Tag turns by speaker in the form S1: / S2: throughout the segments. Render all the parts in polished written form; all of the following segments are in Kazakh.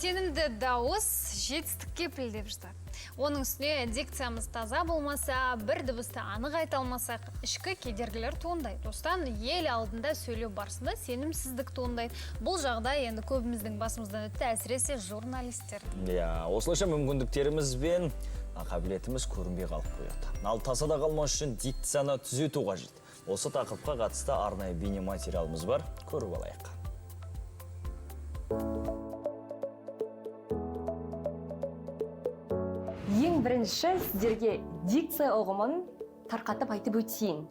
S1: Сенімді дауыс жетістікке пілдеп жатады. Оның үстіне дикциямыз таза болмаса, бір дыбысты анық айта алмасақ, ішкі кедергілер туындайды. Осыдан ел алдында сөйлеу барысында сенімсіздік туындайды. Бұл жағдай енді көбіміздің басымыздан өтті, әсіресе журналистер.
S2: Осылайша мүмкіндіктеріміз бен қабілетіміз көрінбей қалып қояды. Ал тасада қалмас үшін дикцияны түзету қажет. Осы тақырыпқа қатысты арнайы бейнематериалымыз бар, көріп алайық.
S3: Ең бірінші сіздерге дикция ұғымын тарқатып айтып өтейін.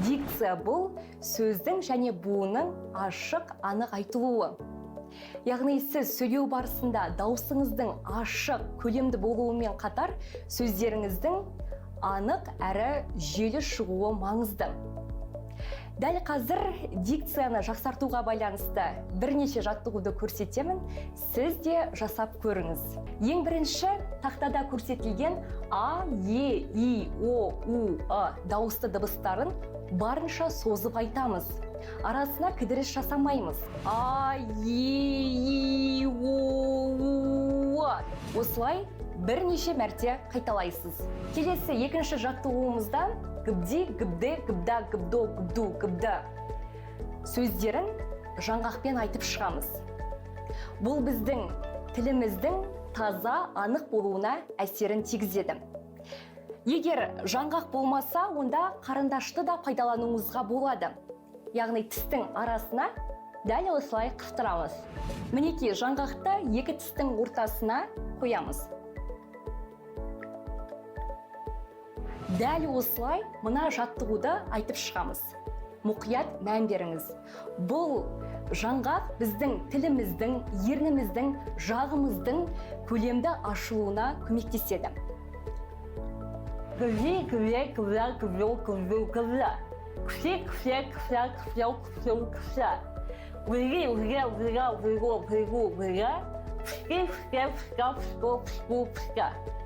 S3: Дикция бұл сөздің және буынның ашық, анық айтылуы. Яғни сіз сөйлеу барысында даусыңыздың ашық, көлемді болуымен қатар сөздеріңіздің анық әрі жүйелі шығуы маңызды. Дәл қазір дикцияны жақсартуға байланысты бірнеше жаттығуды көрсетемін, сіз де жасап көріңіз. Ең бірінші тақтада көрсетілген А, Е, И, О, У, А дауысты дыбыстарын барынша созып айтамыз. Арасына кідіріс жасамаймыз. А, Е, И, О, У, А. Осылай бірнеше мәрте қайталайсыз. Келесі екінші жаттығуымыздан гібди, гібді, гібда, гібдо, гібду, гібді сөздерін жаңғақпен айтып шығамыз. Бұл біздің тіліміздің таза, анық болуына әсерін тигізеді. Егер жаңғақ болмаса, онда қарындашты да пайдалануыңызға болады. Яғни тістің арасына дәл осылай қыстырамыз. Мінекей жаңғақты екі тістің ортасына қоямыз. Дәл осылай мына жаттығуды айтып шығамыз. Мұқият мән беріңіз. Бұл жаңғақ біздің тіліміздің, ерніміздің, жағымыздың көлемді ашылуына көмектеседі. Күлі, күлі, күлі, күлі, күлі, күлі. Күлі, күлі, күлі, күлі, күлі, күлі. Үлі, үлі, үлі, үлі, үлі, үлі. Пішкі, пішкі, пішкі, пішкі, пішкі.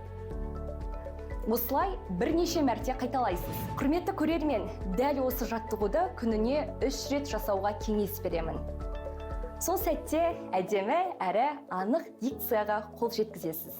S3: Осылай бірнеше мәрте қайталайсыз. Құрметті көрермен, дәл осы жаттығуды күніне 3 рет жасауға кеңес беремін. Сол сәтте әдемі әрі анық дикцияға қол жеткізесіз.